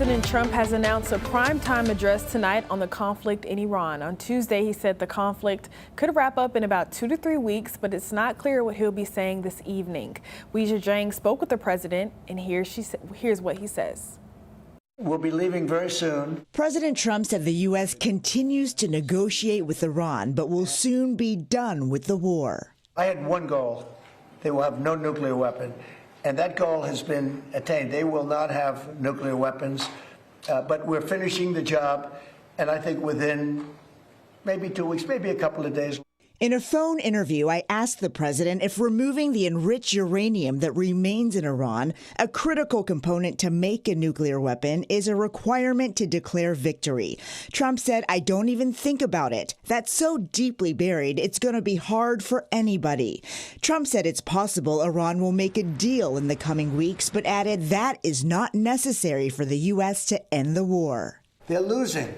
President Trump has announced a primetime address tonight on the conflict in Iran. On Tuesday, he said the conflict could wrap up in about 2 to 3 weeks, but it's not clear what he'll be saying this evening. Weijia Jiang spoke with the president, and here's what he says. We'll be leaving very soon. President Trump said the U.S. continues to negotiate with Iran, but will soon be done with the war. I had one goal. They will have no nuclear weapon. And that goal has been attained. They will not have nuclear weapons, but we're finishing the job, and I think within maybe 2 weeks, maybe a couple of days. In a phone interview, I asked the president if removing the enriched uranium that remains in Iran, a critical component to make a nuclear weapon, is a requirement to declare victory. Trump said, "I don't even think about it. That's so deeply buried, it's going to be hard for anybody." Trump said it's possible Iran will make a deal in the coming weeks, but added that is not necessary for the U.S. to end the war. They're losing.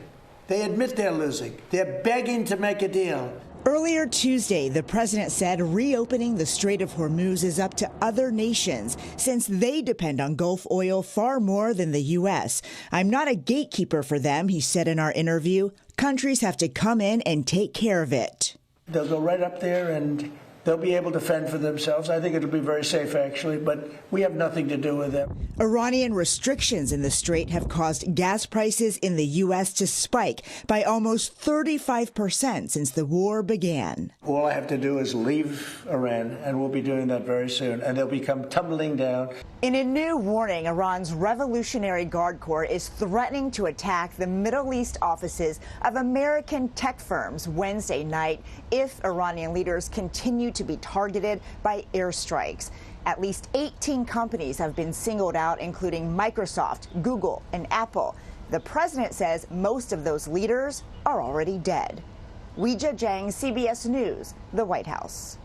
They admit they're losing. They're begging to make a deal. Earlier Tuesday, the president said reopening the Strait of Hormuz is up to other nations since they depend on Gulf oil far more than the U.S. "I'm not a gatekeeper for them," he said in our interview. "Countries have to come in and take care of it." They'll go right up there and they'll be able to fend for themselves. I think it'll be very safe, actually, but we have nothing to do with them. Iranian restrictions in the strait have caused gas prices in the U.S. to spike by almost 35% since the war began. All I have to do is leave Iran, and we'll be doing that very soon, and they'll become tumbling down. In a new warning, Iran's Revolutionary Guard Corps is threatening to attack the Middle East offices of American tech firms Wednesday night if Iranian leaders continue to be targeted by airstrikes. At least 18 companies have been singled out, including Microsoft, Google, and Apple. The president says most of those leaders are already dead. Weijia Jiang, CBS News, the White House.